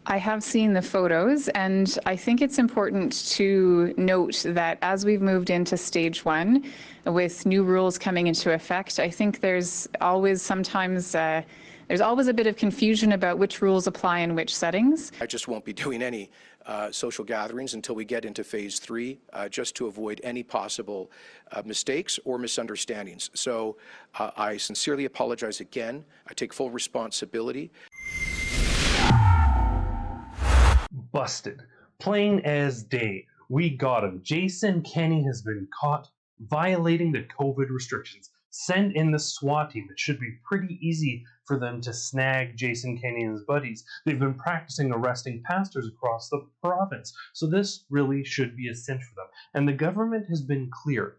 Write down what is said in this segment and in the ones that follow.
I have seen the photos, and I think it's important to note that as we've moved into stage one, with new rules coming into effect, I think there's always a bit of confusion about which rules apply in which settings. I just won't be doing any social gatherings until we get into phase three, just to avoid any possible mistakes or misunderstandings. So I sincerely apologize again. I take full responsibility. Busted. Plain as day. We got him. Jason Kenney has been caught violating the COVID restrictions. Send in the SWAT team. It should be pretty easy for them to snag Jason Kenney and his buddies. They've been practicing arresting pastors across the province, so this really should be a cinch for them. And the government has been clear.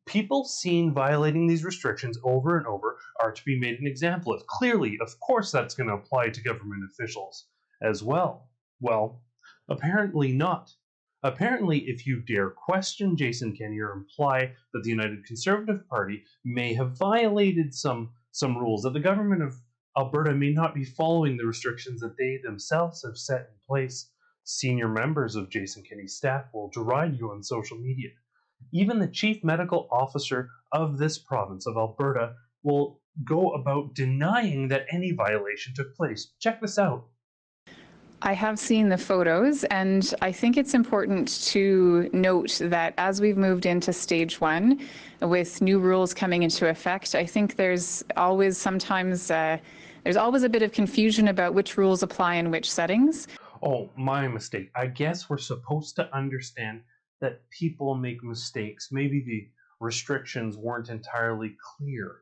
People seen violating these restrictions over and over are to be made an example of. Clearly, of course, that's going to apply to government officials as well. Well, apparently not. Apparently, if you dare question Jason Kenney or imply that the United Conservative Party may have violated some rules, that the government of Alberta may not be following the restrictions that they themselves have set in place, senior members of Jason Kenney's staff will deride you on social media. Even the chief medical officer of this province of Alberta will go about denying that any violation took place. Check this out. I have seen the photos, and I think it's important to note that as we've moved into stage one, with new rules coming into effect, I think there's always a bit of confusion about which rules apply in which settings. Oh, my mistake. I guess we're supposed to understand that people make mistakes. Maybe the restrictions weren't entirely clear.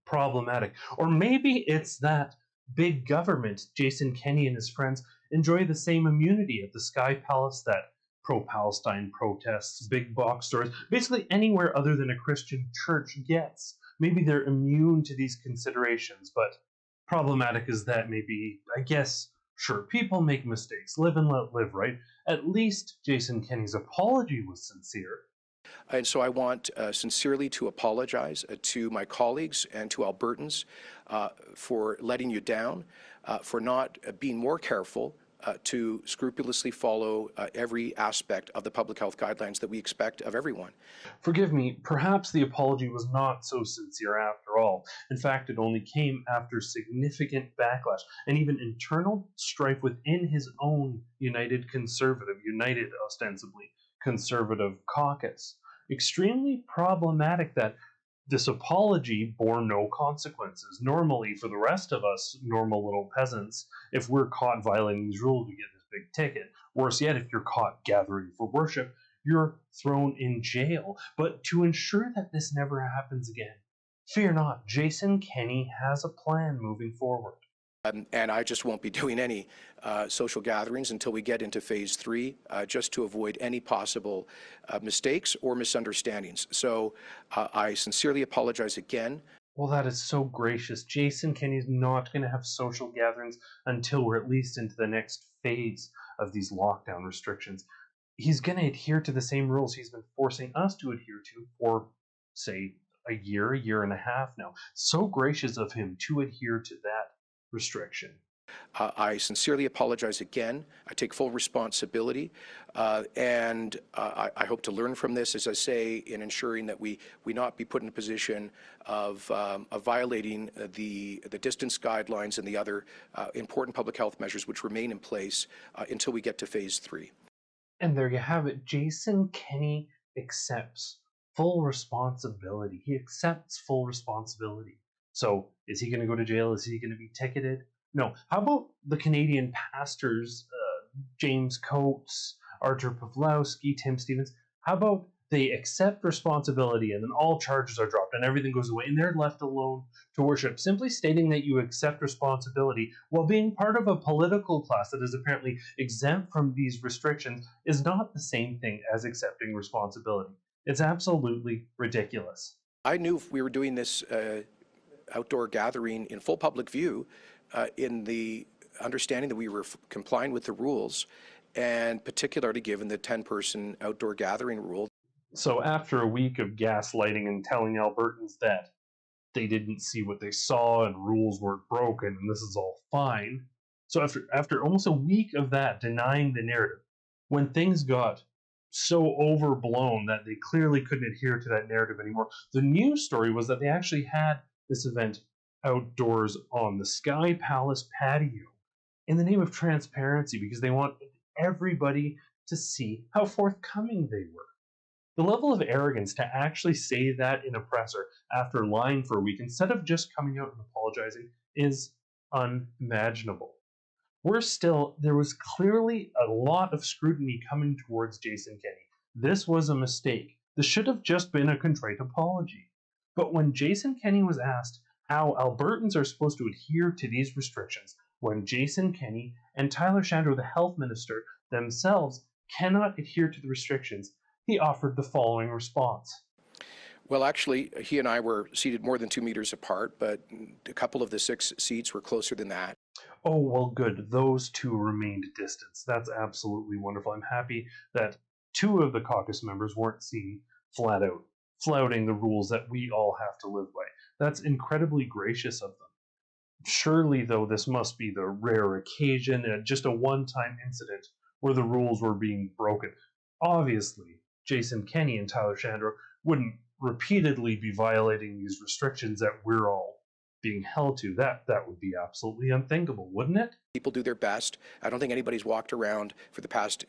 Problematic. Or maybe it's that big government, Jason Kenney and his friends, enjoy the same immunity at the Sky Palace that pro-Palestine protests, big box stores, basically anywhere other than a Christian church gets. Maybe they're immune to these considerations, but problematic as that may be, I guess, sure, people make mistakes. Live and let live, right? At least Jason Kenney's apology was sincere. And so I want sincerely to apologize to my colleagues and to Albertans for letting you down, for not being more careful to scrupulously follow every aspect of the public health guidelines that we expect of everyone. Forgive me, perhaps the apology was not so sincere after all. In fact, it only came after significant backlash and even internal strife within his own United ostensibly, Conservative caucus. Extremely problematic that this apology bore no consequences. Normally, for the rest of us normal little peasants, if we're caught violating these rules, we get this big ticket. Worse yet, if you're caught gathering for worship, you're thrown in jail. But to ensure that this never happens again, fear not, Jason Kenney has a plan moving forward. And I just won't be doing any social gatherings until we get into phase three, just to avoid any possible mistakes or misunderstandings. So I sincerely apologize again. Well, that is so gracious. Jason Kenney's not going to have social gatherings until we're at least into the next phase of these lockdown restrictions. He's going to adhere to the same rules he's been forcing us to adhere to for, say, a year and a half now. So gracious of him to adhere to that restriction. I sincerely apologize again. I take full responsibility, and I hope to learn from this, as I say, in ensuring that we not be put in a position of violating the distance guidelines and the other important public health measures which remain in place until we get to phase three. And there you have it. Jason Kenney accepts full responsibility. He accepts full responsibility. So is he going to go to jail? Is he going to be ticketed? No. How about the Canadian pastors, James Coates, Artur Pawlowski, Tim Stevens? How about they accept responsibility and then all charges are dropped and everything goes away and they're left alone to worship? Simply stating that you accept responsibility while being part of a political class that is apparently exempt from these restrictions is not the same thing as accepting responsibility. It's absolutely ridiculous. I knew if we were doing this outdoor gathering in full public view, in the understanding that we were complying with the rules, and particularly given the 10-person outdoor gathering rule. So after a week of gaslighting and telling Albertans that they didn't see what they saw and rules weren't broken and this is all fine, So after almost a week of that denying the narrative, when things got so overblown that they clearly couldn't adhere to that narrative anymore, the news story was that they actually had this event outdoors on the Sky Palace patio in the name of transparency, because they want everybody to see how forthcoming they were. The level of arrogance to actually say that in a presser after lying for a week instead of just coming out and apologizing is unimaginable. Worse still, there was clearly a lot of scrutiny coming towards Jason Kenney. This was a mistake. This should have just been a contrite apology. But when Jason Kenney was asked how Albertans are supposed to adhere to these restrictions, when Jason Kenney and Tyler Shandro, the health minister, themselves cannot adhere to the restrictions, he offered the following response. Well, actually, he and I were seated more than 2 meters apart, but a couple of the 6 seats were closer than that. Oh, well, good. Those two remained distance. That's absolutely wonderful. I'm happy that 2 of the caucus members weren't seen flat out flouting the rules that we all have to live by. That's incredibly gracious of them. Surely, though, this must be the rare occasion, just a one-time incident where the rules were being broken. Obviously, Jason Kenney and Tyler Shandro wouldn't repeatedly be violating these restrictions that we're all being held to. That would be absolutely unthinkable, wouldn't it? People do their best. I don't think anybody's walked around for the past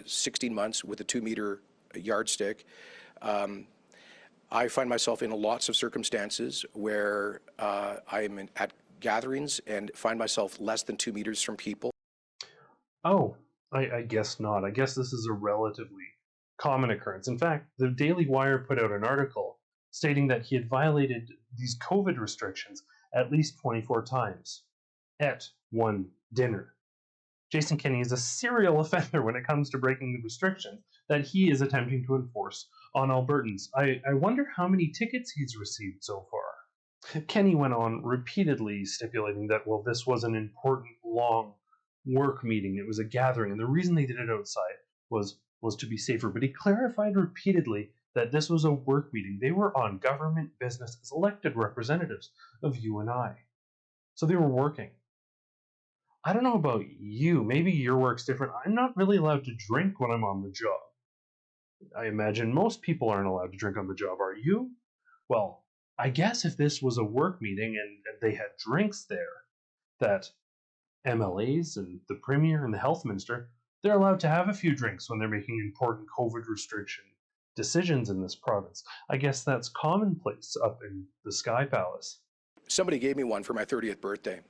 16 months with a 2-meter yardstick. I find myself in lots of circumstances where I'm at gatherings and find myself less than 2 meters from people. Oh, I guess not. I guess this is a relatively common occurrence. In fact, the Daily Wire put out an article stating that he had violated these COVID restrictions at least 24 times at one dinner. Jason Kenney is a serial offender when it comes to breaking the restrictions that he is attempting to enforce on Albertans. I wonder how many tickets he's received so far. Kenney went on repeatedly stipulating that, well, this was an important, long work meeting. It was a gathering, and the reason they did it outside was to be safer. But he clarified repeatedly that this was a work meeting. They were on government business as elected representatives of you and I. So they were working. I don't know about you. Maybe your work's different. I'm not really allowed to drink when I'm on the job. I imagine most people aren't allowed to drink on the job. Are you? Well, I guess if this was a work meeting and they had drinks there, that MLAs and the Premier and the Health Minister, they're allowed to have a few drinks when they're making important COVID restriction decisions in this province. I guess that's commonplace up in the Sky Palace. Somebody gave me one for my 30th birthday.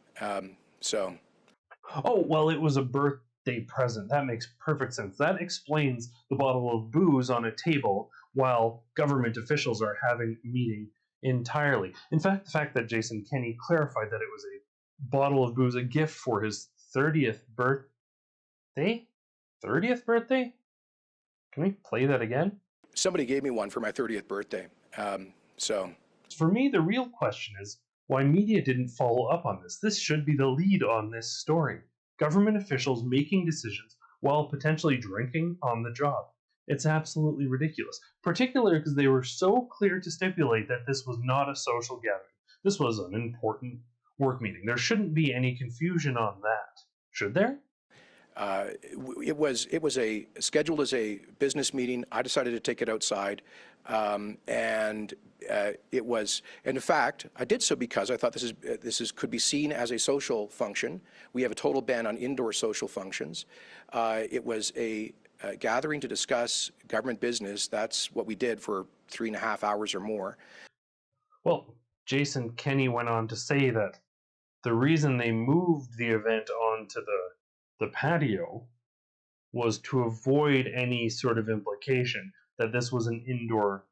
Oh, well, it was a birthday present. That makes perfect sense. That explains the bottle of booze on a table while government officials are having a meeting entirely. In fact, the fact that Jason Kenney clarified that it was a bottle of booze, a gift for his 30th birthday? 30th birthday? Can we play that again? Somebody gave me one for my 30th birthday. For me, the real question is why media didn't follow up on this. This should be the lead on this story. Government officials making decisions while potentially drinking on the job. It's absolutely ridiculous, particularly because they were so clear to stipulate that this was not a social gathering. This was an important work meeting. There shouldn't be any confusion on that. Should there? It was scheduled as a business meeting. I decided to take it outside, and in fact, I did so because I thought this could be seen as a social function. We have a total ban on indoor social functions. It was a gathering to discuss government business. That's what we did for 3.5 hours or more. Well, Jason Kenney went on to say that the reason they moved the event onto the patio was to avoid any sort of implication that this was an indoor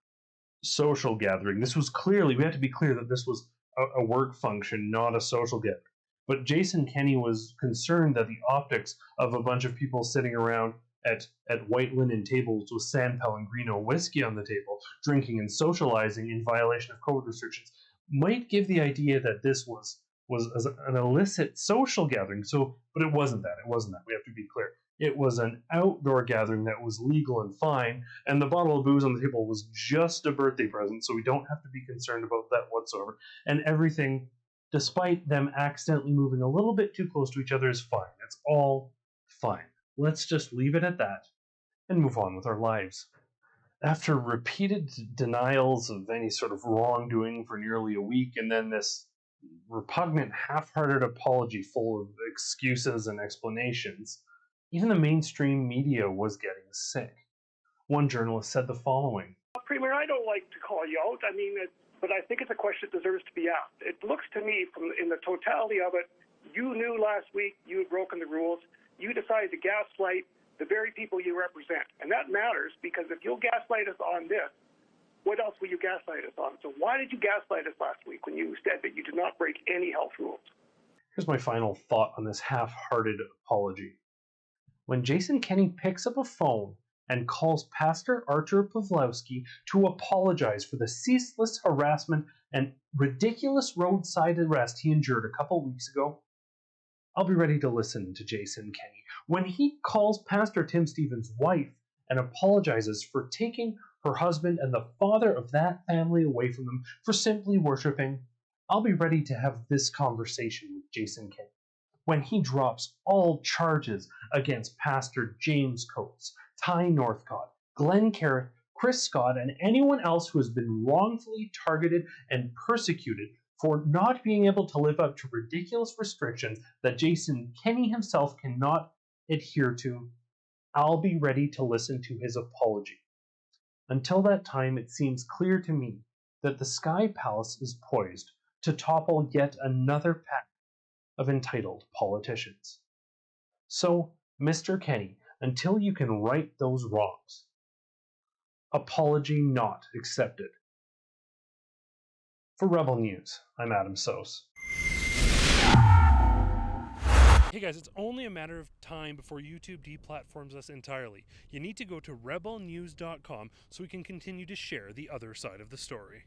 social gathering. This was clearly, we have to be clear that this was a work function, not a social gathering. But Jason Kenney was concerned that the optics of a bunch of people sitting around at white linen tables with San Pellegrino whiskey on the table, drinking and socializing in violation of COVID restrictions, might give the idea that this was an illicit social gathering. But it wasn't that. It wasn't that. We have to be clear. It was an outdoor gathering that was legal and fine, and the bottle of booze on the table was just a birthday present, so we don't have to be concerned about that whatsoever. And everything despite them accidentally moving a little bit too close to each other, is fine. It's all fine. Let's just leave it at that and move on with our lives. After repeated denials of any sort of wrongdoing for nearly a week, and then this repugnant, half-hearted apology full of excuses and explanations, even the mainstream media was getting sick. One journalist said the following. Premier, I don't like to call you out. But I think it's a question that deserves to be asked. It looks to me, in the totality of it, you knew last week you had broken the rules. You decided to gaslight the very people you represent. And that matters, because if you'll gaslight us on this, what else will you gaslight us on? So why did you gaslight us last week when you said that you did not break any health rules? Here's my final thought on this half-hearted apology. When Jason Kenney picks up a phone and calls Pastor Artur Pawlowski to apologize for the ceaseless harassment and ridiculous roadside arrest he endured a couple weeks ago, I'll be ready to listen to Jason Kenney. When he calls Pastor Tim Stevens' wife and apologizes for taking her husband and the father of that family away from them for simply worshiping, I'll be ready to have this conversation with Jason Kenney. When he drops all charges against Pastor James Coates, Ty Northcott, Glenn Carrick, Chris Scott, and anyone else who has been wrongfully targeted and persecuted for not being able to live up to ridiculous restrictions that Jason Kenney himself cannot adhere to, I'll be ready to listen to his apology. Until that time, it seems clear to me that the Sky Palace is poised to topple yet another pack of entitled politicians. So, Mr. Kenney, until you can right those wrongs, apology not accepted. For Rebel News, I'm Adam Soos. Hey guys, it's only a matter of time before YouTube deplatforms us entirely. You need to go to rebelnews.com so we can continue to share the other side of the story.